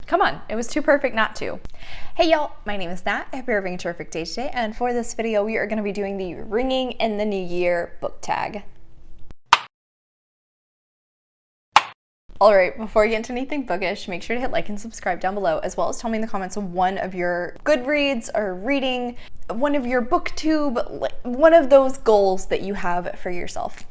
Come on, it was too perfect not to. Hey y'all, my name is Nat. I hope you're having a terrific day today, and for this video we are going to be doing the Ringing in the New Year book tag. Alright, before we get into anything bookish, make sure to hit like and subscribe down below, as well as tell me in the comments one of your Goodreads or reading, one of your booktube, one of those goals that you have for yourself.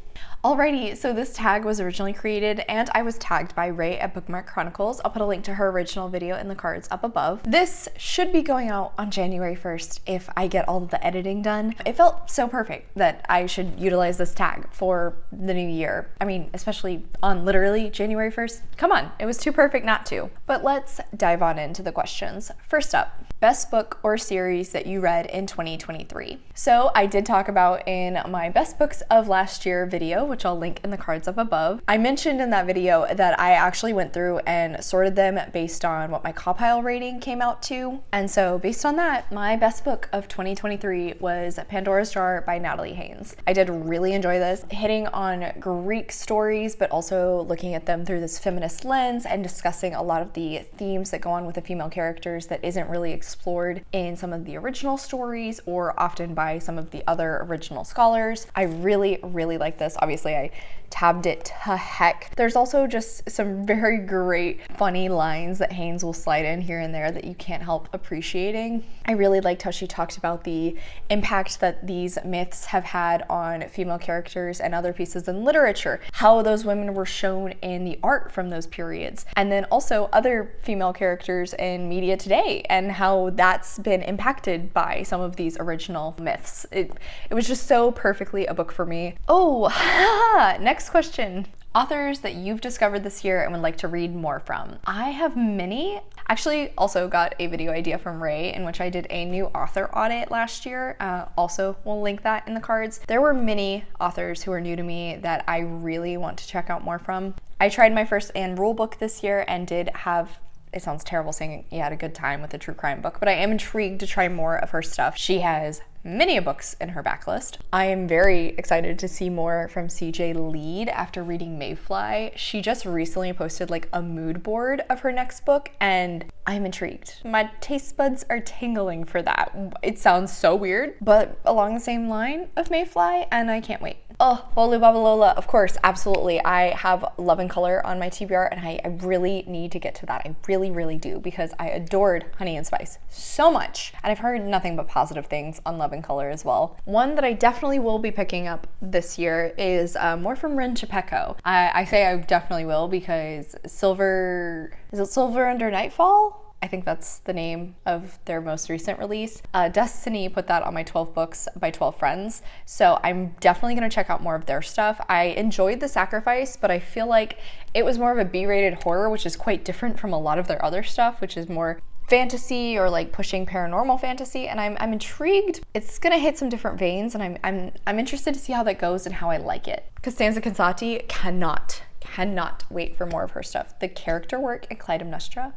Alrighty, so this tag was originally created and I was tagged by Ray at Bookmark Chronicles. I'll put a link to her original video in the cards up above. This should be going out on January 1st if I get all of the editing done. It felt so perfect that I should utilize this tag for the new year. I mean, especially on literally January 1st. Come on, it was too perfect not to. But let's dive on into the questions. First up, best book or series that you read in 2023. So I did talk about in my best books of last year video, which I'll link in the cards up above. I mentioned in that video that I actually went through and sorted them based on what my compile rating came out to. And so based on that, my best book of 2023 was Pandora's Jar by Natalie Haynes. I did really enjoy this, hitting on Greek stories, but also looking at them through this feminist lens and discussing a lot of the themes that go on with the female characters that isn't really explored in some of the original stories or often by some of the other original scholars. I really like this. Obviously, I tabbed it to heck. There's also just some very great funny lines that Haynes will slide in here and there that you can't help appreciating. I really liked how she talked about the impact that these myths have had on female characters and other pieces in literature, how those women were shown in the art from those periods, and then also other female characters in media today and how that's been impacted by some of these original myths. It was just so perfectly a book for me. Oh, next question. Authors that you've discovered this year and would like to read more from. I have many. Actually, also got a video idea from Ray in which I did a new author audit last year. Also, we'll link that in the cards. There were many authors who are new to me that I really want to check out more from. I tried my first Anne Rule book this year and did have, it sounds terrible saying you had a good time with a true crime book, but I am intrigued to try more of her stuff. She has many books in her backlist. I am very excited to see more from CJ Lead after reading Mayfly. She just recently posted like a mood board of her next book and I'm intrigued. My taste buds are tingling for that. It sounds so weird, but along the same line of Mayfly, and I can't wait. Oh, Bolu Babalola, of course, absolutely. I have Love and Color on my TBR and I really need to get to that. I really do, because I adored Honey and Spice so much. And I've heard nothing but positive things on Love and Color as well. One that I definitely will be picking up this year is more from Rin Chiapeko. I say I definitely will because is it Silver Under Nightfall? I think that's the name of their most recent release. Destiny put that on my 12 books by 12 friends. So I'm definitely gonna check out more of their stuff. I enjoyed The Sacrifice, but I feel like it was more of a B-rated horror, which is quite different from a lot of their other stuff, which is more fantasy or like pushing paranormal fantasy, and I'm intrigued. It's gonna hit some different veins, and I'm interested to see how that goes and how I like it. Costanza Consati cannot wait for more of her stuff. The character work in Clytemnestra,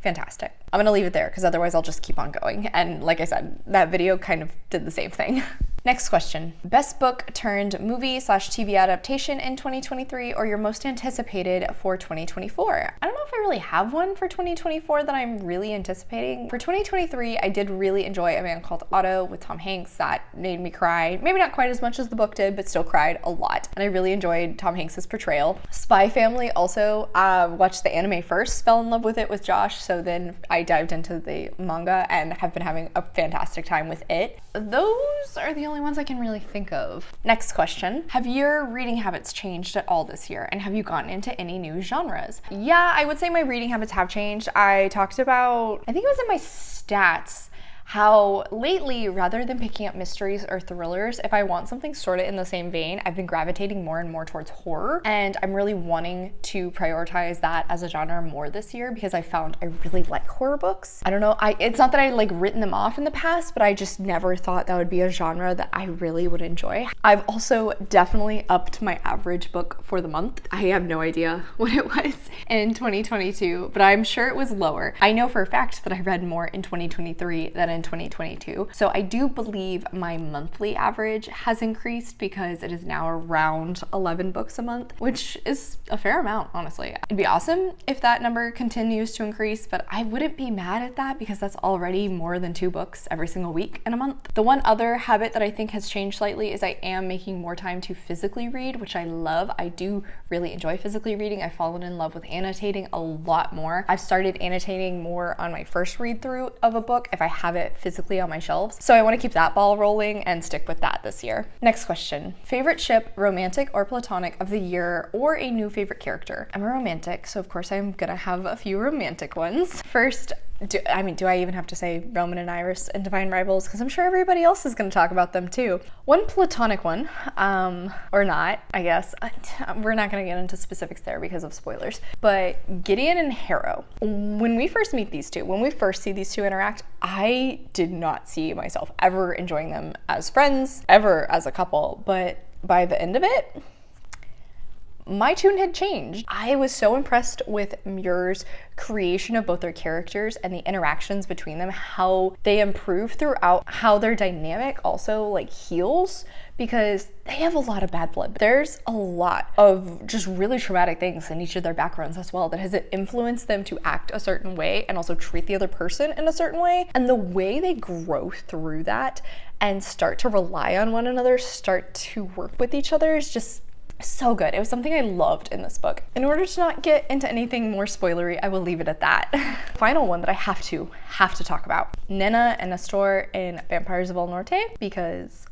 fantastic. I'm gonna leave it there because otherwise I'll just keep on going. And like I said, that video kind of did the same thing. Next question. Best book turned movie/TV adaptation in 2023 or your most anticipated for 2024? I don't know if I really have one for 2024 that I'm really anticipating. For 2023, I did really enjoy A Man Called Otto with Tom Hanks. That made me cry. Maybe not quite as much as the book did, but still cried a lot. And I really enjoyed Tom Hanks's portrayal. Spy Family also, watched the anime first, fell in love with it with Josh, so then I dived into the manga and have been having a fantastic time with it. Those are the only ones I can really think of. Next question. Have your reading habits changed at all this year, and have you gotten into any new genres? Yeah, I would say my reading habits have changed. I talked about, I think it was in my stats, how lately, rather than picking up mysteries or thrillers, if I want something sort of in the same vein, I've been gravitating more and more towards horror, and I'm really wanting to prioritize that as a genre more this year because I found I really like horror books. I don't know, it's not that I like written them off in the past, but I just never thought that would be a genre that I really would enjoy. I've also definitely upped my average book for the month. I have no idea what it was in 2022, but I'm sure it was lower. I know for a fact that I read more in 2023 than in 2022. So I do believe my monthly average has increased because it is now around 11 books a month, which is a fair amount, honestly. It'd be awesome if that number continues to increase, but I wouldn't be mad at that because that's already more than 2 books every single week in a month. The one other habit that I think has changed slightly is I am making more time to physically read, which I love. I do really enjoy physically reading. I've fallen in love with annotating a lot more. I've started annotating more on my first read through of a book if I have it physically on my shelves. So I want to keep that ball rolling and stick with that this year. Next question. Favorite ship, romantic or platonic, of the year, or a new favorite character? I'm a romantic, so of course I'm gonna have a few romantic ones. First, do I even have to say Roman and Iris and Divine Rivals? Because I'm sure everybody else is going to talk about them too. One platonic one, or not, I guess. We're not going to get into specifics there because of spoilers. But Gideon and Harrow, when we first meet these two, when we first see these two interact, I did not see myself ever enjoying them as friends, ever as a couple. But by the end of it, my tune had changed. I was so impressed with Muir's creation of both their characters and the interactions between them, how they improve throughout, how their dynamic also like heals, because they have a lot of bad blood. There's a lot of just really traumatic things in each of their backgrounds as well that has influenced them to act a certain way and also treat the other person in a certain way. And the way they grow through that and start to rely on one another, start to work with each other is just so good. It was something I loved in this book. In order to not get into anything more spoilery, I will leave it at that. Final one that I have to talk about. Nena and Nestor in Vampires of El Norte, because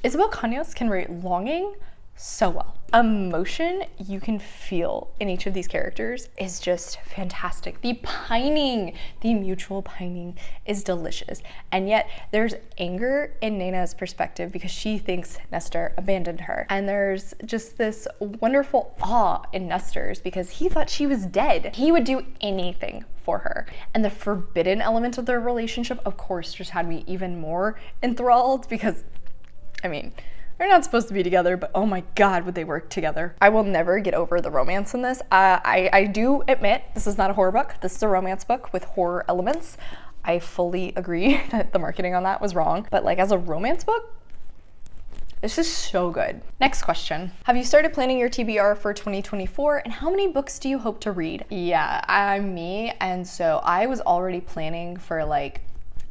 Isabel Cañas can write longing so well. Emotion you can feel in each of these characters is just fantastic. The pining, the mutual pining is delicious. And yet there's anger in Nena's perspective because she thinks Nestor abandoned her. And there's just this wonderful awe in Nestor's because he thought she was dead. He would do anything for her. And the forbidden element of their relationship, of course, just had me even more enthralled because, they're not supposed to be together, but oh my God, would they work together. I will never get over the romance in this. I do admit this is not a horror book. This is a romance book with horror elements. I fully agree that the marketing on that was wrong, but like as a romance book, this is so good. Next question. Have you started planning your TBR for 2024 and how many books do you hope to read? Yeah, I'm me, and so I was already planning for like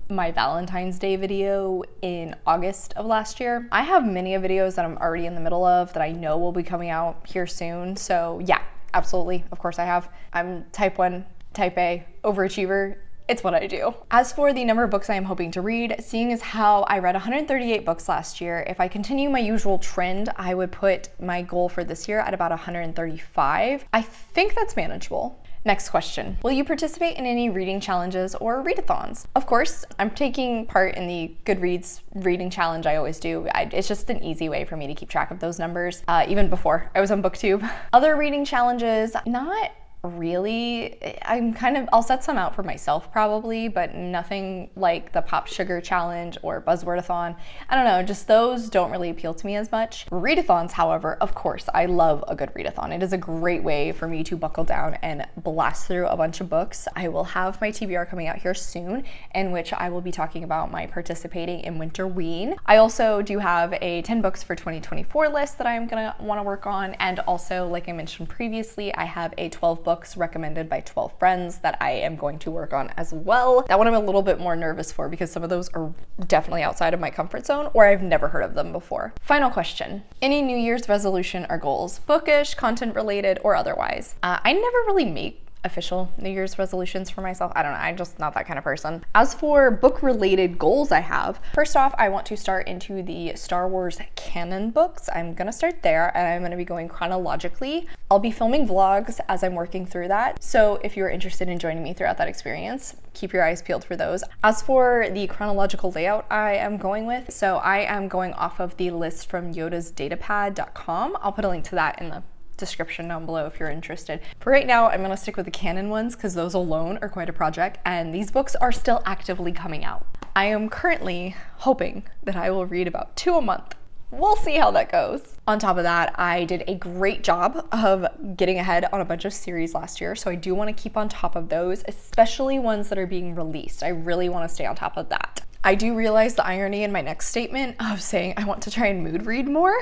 my Valentine's Day video in August of last year. I have many videos that I'm already in the middle of that I know will be coming out here soon. So yeah, absolutely. Of course I have. I'm type 1, type A, overachiever. It's what I do. As for the number of books I am hoping to read, seeing as how I read 138 books last year, if I continue my usual trend, I would put my goal for this year at about 135. I think that's manageable. Next question. Will you participate in any reading challenges or readathons? Of course, I'm taking part in the Goodreads reading challenge. I always do. It's just an easy way for me to keep track of those numbers. Even before I was on BookTube. Other reading challenges, not really. I'll set some out for myself probably, but nothing like the Pop Sugar Challenge or Buzzwordathon. I don't know, just those don't really appeal to me as much. Readathons, however, of course, I love a good readathon. It is a great way for me to buckle down and blast through a bunch of books. I will have my TBR coming out here soon, in which I will be talking about my participating in Winterween. I also do have a 10 books for 2024 list that I'm gonna wanna work on, and also, like I mentioned previously, I have a 12 books recommended by 12 friends that I am going to work on as well. That one I'm a little bit more nervous for because some of those are definitely outside of my comfort zone or I've never heard of them before. Final question. Any New Year's resolution or goals? Bookish, content related, or otherwise? I never really make official New Year's resolutions for myself. I don't know, I'm just not that kind of person. As for book related goals I have, first off, I want to start into the Star Wars canon books. I'm gonna start there and I'm gonna be going chronologically. I'll be filming vlogs as I'm working through that. So if you're interested in joining me throughout that experience, keep your eyes peeled for those. As for the chronological layout I am going with, so I am going off of the list from yodasdatapad.com. I'll put a link to that in the description down below if you're interested. For right now, I'm gonna stick with the canon ones because those alone are quite a project and these books are still actively coming out. I am currently hoping that I will read about 2 a month. we'll see how that goes. On top of that, I did a great job of getting ahead on a bunch of series last year, so I do want to keep on top of those, especially ones that are being released. I really want to stay on top of that. I do realize the irony in my next statement of saying I want to try and mood read more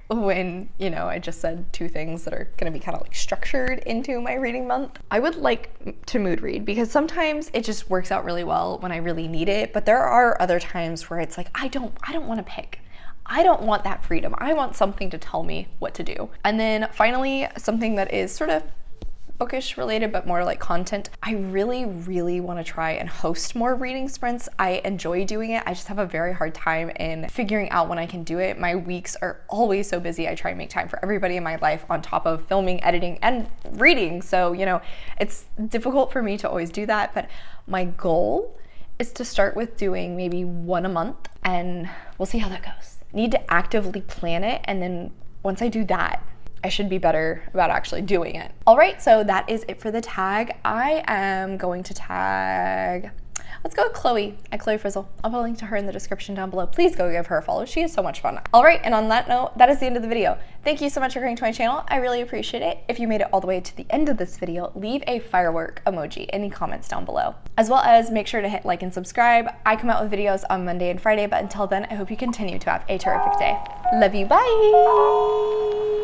when, you know, I just said two things that are going to be kind of like structured into my reading month. I would like to mood read because sometimes it just works out really well when I really need it, but there are other times where it's like I don't want to pick. I don't want that freedom. I want something to tell me what to do. And then finally, something that is sort of bookish related, but more like content. I really want to try and host more reading sprints. I enjoy doing it. I just have a very hard time in figuring out when I can do it. My weeks are always so busy. I try and make time for everybody in my life on top of filming, editing, and reading. So, you know, it's difficult for me to always do that. But my goal is to start with doing maybe one a month, and we'll see how that goes. Need to actively plan it, and then once I do that, I should be better about actually doing it. All right, so that is it for the tag. I am going to tag, let's go with Chloe at Chloe Frizzle. I'll put a link to her in the description down below. Please go give her a follow. She is so much fun. All right, and on that note, that is the end of the video. Thank you so much for coming to my channel. I really appreciate it. If you made it all the way to the end of this video, leave a firework emoji in the comments down below. As well as make sure to hit like and subscribe. I come out with videos on Monday and Friday, but until then, I hope you continue to have a terrific day. Love you, bye!